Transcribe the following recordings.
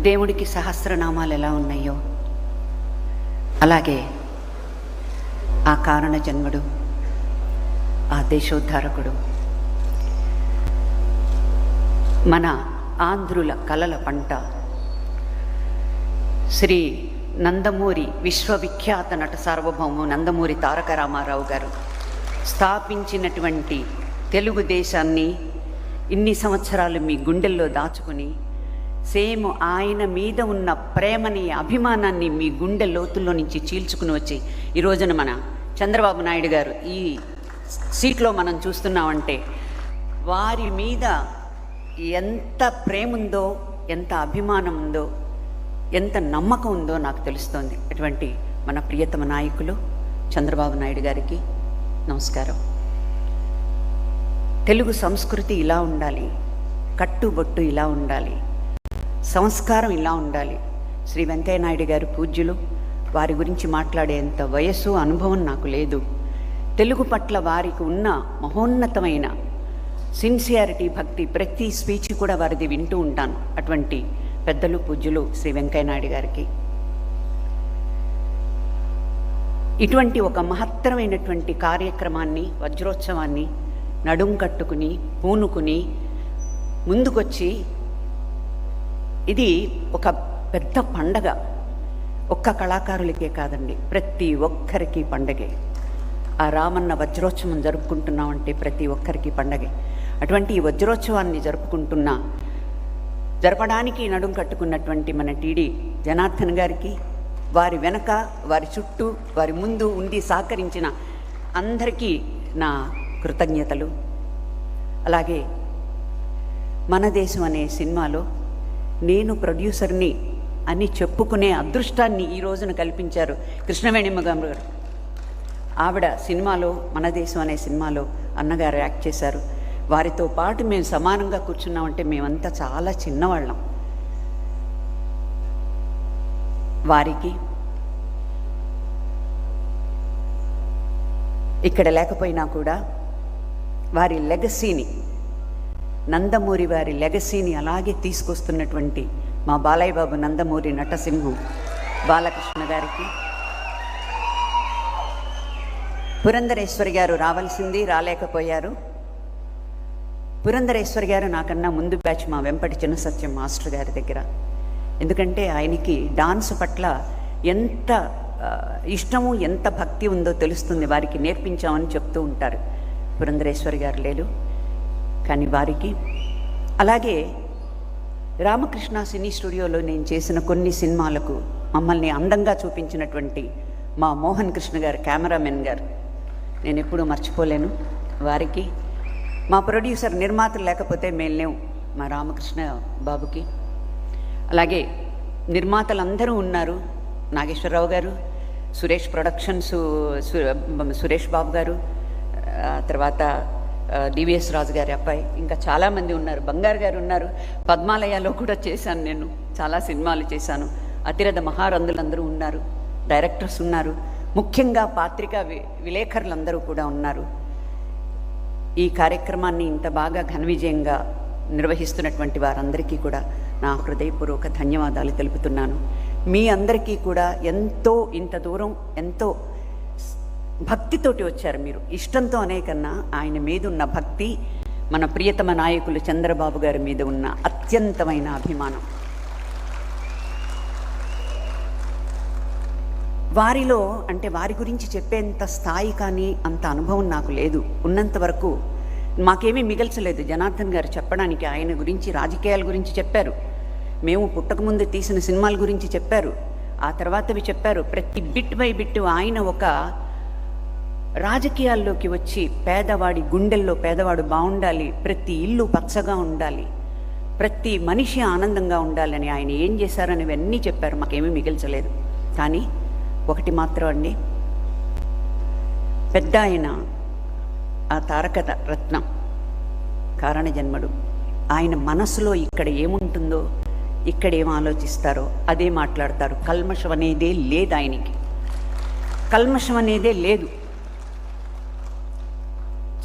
దేవుడికి సహస్రనామాలు ఎలా ఉన్నాయో అలాగే ఆ కారణ జన్ముడు, ఆ దేశోద్ధారకుడు, మన ఆంధ్రుల కలల పంట శ్రీ నందమూరి విశ్వవిఖ్యాత నట సార్వభౌమ నందమూరి తారక రామారావు గారు స్థాపించినటువంటి తెలుగుదేశాన్ని ఇన్ని సంవత్సరాలు మీ గుండెల్లో దాచుకుని సేమ్ ఆయన మీద ఉన్న ప్రేమని, అభిమానాన్ని మీ గుండె లోతుల్లో నుంచి చీల్చుకుని వచ్చి ఈ రోజున మన చంద్రబాబు నాయుడు గారు ఈ సీట్లో మనం చూస్తున్నామంటే వారి మీద ఎంత ప్రేమ ఉందో, ఎంత అభిమానం ఉందో, ఎంత నమ్మకం ఉందో నాకు తెలుస్తోంది. అటువంటి మన ప్రియతమ నాయకులు చంద్రబాబు నాయుడు గారికి నమస్కారం. తెలుగు సంస్కృతి ఇలా ఉండాలి, కట్టుబొట్టు ఇలా ఉండాలి, సంస్కారం ఇలా ఉండాలి. శ్రీ వెంకయ్య నాయుడు గారు పూజ్యులు, వారి గురించి మాట్లాడేంత వయస్సు, అనుభవం నాకు లేదు. తెలుగు పట్ల వారికి ఉన్న మహోన్నతమైన సిన్సియారిటీ, భక్తి, ప్రతి స్పీచ్ కూడా వారిది వింటూ ఉంటాను. అటువంటి పెద్దలు పూజ్యులు శ్రీ వెంకయ్య నాయుడు గారికి ఇటువంటి ఒక మహత్తరమైనటువంటి కార్యక్రమాన్ని, వజ్రోత్సవాన్ని నడుం కట్టుకుని పూనుకుని ముందుకొచ్చి, ఇది ఒక పెద్ద పండగ. ఒక్క కళాకారులకే కాదండి, ప్రతి ఒక్కరికి పండగే. ఆ రామన్న వజ్రోత్సవం జరుపుకుంటున్నామంటే ప్రతి ఒక్కరికి పండగే. అటువంటి ఈ వజ్రోత్సవాన్ని జరపడానికి నడుం కట్టుకున్నటువంటి మన టీడీ జనార్దన్ గారికి, వారి వెనక, వారి చుట్టూ, వారి ముందు ఉండి సహకరించిన అందరికీ నా కృతజ్ఞతలు. అలాగే మన దేశం అనే సినిమాలో నేను ప్రొడ్యూసర్ని అని చెప్పుకునే అదృష్టాన్ని ఈ రోజున కల్పించారు కృష్ణవేణిమ్మ గారు. ఆవిడ సినిమాలో, మన దేశం అనే సినిమాలో అన్నగారు యాక్ట్ చేశారు. వారితో పాటు మేము సమానంగా కూర్చున్నామంటే మేమంతా చాలా చిన్నవాళ్ళం. వారికి ఇక్కడ లేకపోయినా కూడా వారి లెగసీని, నందమూరి వారి లెగసీని అలాగే తీసుకొస్తున్నటువంటి మా బాలయ్య బాబు నందమూరి నటసింహం బాలకృష్ణ గారికి, పురంధరేశ్వరి గారు రావాల్సింది రాలేకపోయారు. పురంధరేశ్వరి గారు నాకన్నా ముందు బ్యాచ్ మా వెంపటి చిన్న సత్యం మాస్టర్ గారి దగ్గర. ఎందుకంటే ఆయనకి డాన్స్ పట్ల ఎంత ఇష్టము, ఎంత భక్తి ఉందో తెలుస్తుంది. వారికి నేర్పించామని చెప్తూ ఉంటారు. పురంధరేశ్వరి గారు లేరు, కానీ వారికి, అలాగే రామకృష్ణ సినీ స్టూడియోలో నేను చేసిన కొన్ని సినిమాలకు మమ్మల్ని అందంగా చూపించినటువంటి మా మోహన్ కృష్ణ గారు, కెమెరామెన్ గారు, నేను ఎప్పుడూ మర్చిపోలేను. వారికి, మా ప్రొడ్యూసర్, నిర్మాతలు లేకపోతే మేము లేవు, మా రామకృష్ణ బాబుకి. అలాగే నిర్మాతలందరూ ఉన్నారు. నాగేశ్వరరావు గారు, సురేష్ ప్రొడక్షన్స్ సురేష్ బాబు గారు, తర్వాత డివిఎస్ రాజు గారి అబ్బాయి, ఇంకా చాలామంది ఉన్నారు. బంగారు గారు ఉన్నారు. పద్మాలయాలో కూడా చేశాను, నేను చాలా సినిమాలు చేశాను. అతిరథ మహారంధులందరూ ఉన్నారు. డైరెక్టర్స్ ఉన్నారు. ముఖ్యంగా పాత్రికా విలేకరులందరూ కూడా ఉన్నారు. ఈ కార్యక్రమాన్ని ఇంత బాగా ఘన విజయంగా నిర్వహిస్తున్నటువంటి వారందరికీ కూడా నా హృదయపూర్వక ధన్యవాదాలు తెలుపుతున్నాను. మీ అందరికీ కూడా ఎంతో, ఇంత దూరం ఎంతో భక్తితోటి వచ్చారు మీరు. ఇష్టంతో అనే కన్నా ఆయన మీద ఉన్న భక్తి, మన ప్రియతమ నాయకులు చంద్రబాబు గారి మీద ఉన్న అత్యంతమైన అభిమానం. వారిలో అంటే వారి గురించి చెప్పేంత స్థాయి కానీ అంత అనుభవం నాకు లేదు. ఉన్నంత వరకు మాకేమీ మిగల్చలేదు జనార్దన్ గారు చెప్పడానికి. ఆయన గురించి, రాజకీయాల గురించి చెప్పారు. మేము పుట్టకముందు తీసిన సినిమాల గురించి చెప్పారు. ఆ తర్వాతవి చెప్పారు. ప్రతి బిట్ బై బిట్ ఆయన ఒక రాజకీయాల్లోకి వచ్చి పేదవాడి గుండెల్లో పేదవాడు బాగుండాలి, ప్రతి ఇల్లు పచ్చగా ఉండాలి, ప్రతి మనిషి ఆనందంగా ఉండాలని ఆయన ఏం చేశారనేవన్నీ చెప్పారు. మాకేమీ మిగిల్చలేదు. కానీ ఒకటి మాత్రం అండి, పెద్ద ఆయన ఆ తారక రత్నం, కారణ జన్ముడు, ఆయన మనసులో ఇక్కడ ఏముంటుందో, ఇక్కడ ఏం ఆలోచిస్తారో అదే మాట్లాడతారు. కల్మషం అనేదే లేదు ఆయనకి. కల్మషం అనేదే లేదు.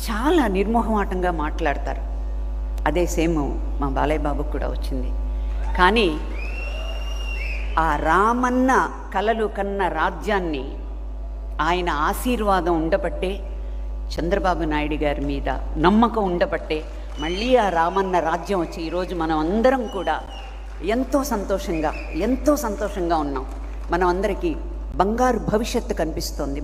చాలా నిర్మోహమాటంగా మాట్లాడతారు. అదే సేమ్ మా బాలయ్య బాబుకు కూడా వచ్చింది. కానీ ఆ రామన్న కలలు కన్న రాజ్యాన్ని ఆయన ఆశీర్వాదం ఉండబట్టే, చంద్రబాబు నాయుడు గారి మీద నమ్మకం ఉండబట్టే మళ్ళీ ఆ రామన్న రాజ్యం వచ్చి ఈరోజు మనం అందరం కూడా ఎంతో సంతోషంగా ఉన్నాం. మనం అందరికీ బంగారు భవిష్యత్తు కనిపిస్తోంది.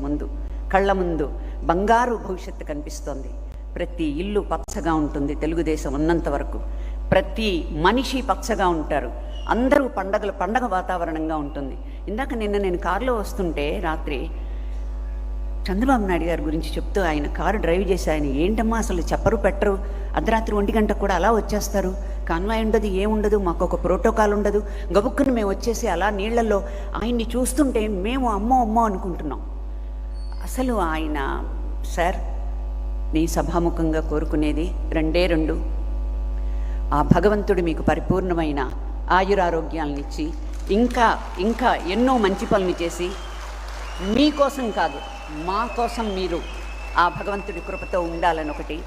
కళ్ళ ముందు బంగారు భవిష్యత్తు కనిపిస్తోంది. ప్రతి ఇల్లు పచ్చగా ఉంటుంది తెలుగుదేశం ఉన్నంత వరకు. ప్రతి మనిషి పచ్చగా ఉంటారు. అందరూ పండగ వాతావరణంగా ఉంటుంది. ఇందాక నేను కారులో వస్తుంటే రాత్రి చంద్రబాబు నాయుడు గారి గురించి చెప్తూ, ఆయన కారు డ్రైవ్ చేసి ఆయన ఏంటమ్మా అసలు చెప్పరు పెట్టరు, అర్ధరాత్రి 1 గంటకు కూడా అలా వచ్చేస్తారు, కాన్వాయ్ ఉండదు, ఏముండదు, మాకు ఒక ప్రోటోకాల్ ఉండదు, గబుక్కుని మేము వచ్చేసి అలా నీళ్లలో ఆయన్ని చూస్తుంటే మేము అమ్మో అనుకుంటున్నాం. అసలు ఆయన సార్, నీ సభాముఖంగా కోరుకునేది రెండు, ఆ భగవంతుడు మీకు పరిపూర్ణమైన ఆయురారోగ్యాలనిచ్చి ఇంకా ఎన్నో మంచి పనులు చేసి మీకోసం కాదు మా కోసం మీరు ఆ భగవంతుడి కృపతో ఉండాలని ఒకటి.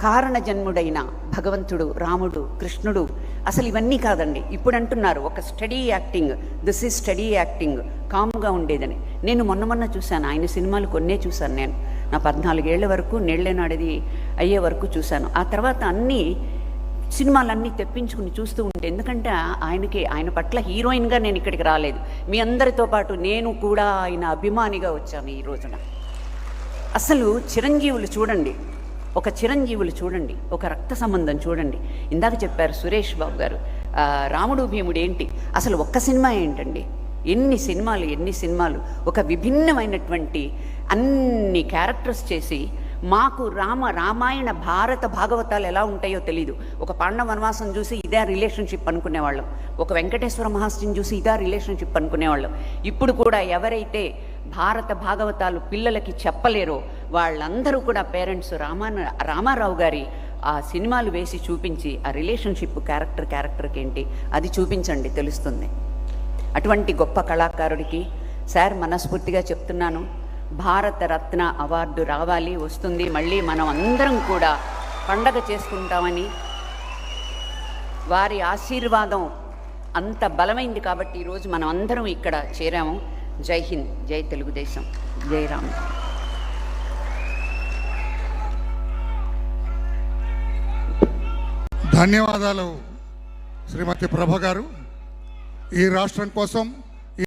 కారణ జన్ముడైన భగవంతుడు, రాముడు, కృష్ణుడు అసలు ఇవన్నీ కాదండి. ఇప్పుడు అంటున్నారు ఒక study acting, this is study acting, కామ్గా ఉండేదని. నేను మొన్న చూశాను ఆయన సినిమాలు కొన్నే చూశాను. నేను నా 14 ఏళ్ల వరకు నీళ్లేనాడిది అయ్యే వరకు చూశాను. ఆ తర్వాత అన్నీ సినిమాలన్నీ తెప్పించుకుని చూస్తూ ఉంటే, ఎందుకంటే ఆయన పట్ల హీరోయిన్గా నేను ఇక్కడికి రాలేదు, మీ అందరితో పాటు నేను కూడా ఆయన అభిమానిగా వచ్చాను ఈ రోజున. అసలు చిరంజీవులు చూడండి, ఒక రక్త సంబంధం చూడండి. ఇందాక చెప్పారు సురేష్ బాబు గారు, రాముడు భీముడు ఏంటి, అసలు ఒక్క సినిమా ఏంటండి, ఎన్ని సినిమాలు ఒక విభిన్నమైనటువంటి అన్ని క్యారెక్టర్స్ చేసి మాకు రామాయణ భారత భాగవతాలు ఎలా ఉంటాయో తెలీదు. ఒక పాండవ వనవాసం చూసి ఇదే రిలేషన్షిప్ అనుకునేవాళ్ళం, ఒక వెంకటేశ్వర మహాస్తిని చూసి ఇదే రిలేషన్షిప్ అనుకునేవాళ్ళం. ఇప్పుడు కూడా ఎవరైతే భారత భాగవతాలు పిల్లలకి చెప్పలేరో వాళ్ళందరూ కూడా పేరెంట్స్ రామారావు గారి ఆ సినిమాలు వేసి చూపించి ఆ రిలేషన్షిప్ క్యారెక్టర్కి ఏంటి అది చూపించండి, తెలుస్తుంది. అటువంటి గొప్ప కళాకారుడికి సార్ మనస్ఫూర్తిగా చెప్తున్నాను, భారతరత్న అవార్డు వస్తుంది. మళ్ళీ మనం అందరం కూడా పండగ చేసుకుంటామని, వారి ఆశీర్వాదం అంత బలమైంది కాబట్టి ఈరోజు మనం అందరం ఇక్కడ చేరాము. జై హింద్, జై తెలుగుదేశం, జై రామ్. ధన్యవాదాలు శ్రీమతి ప్రభ గారు. ఈ రాష్ట్రం కోసం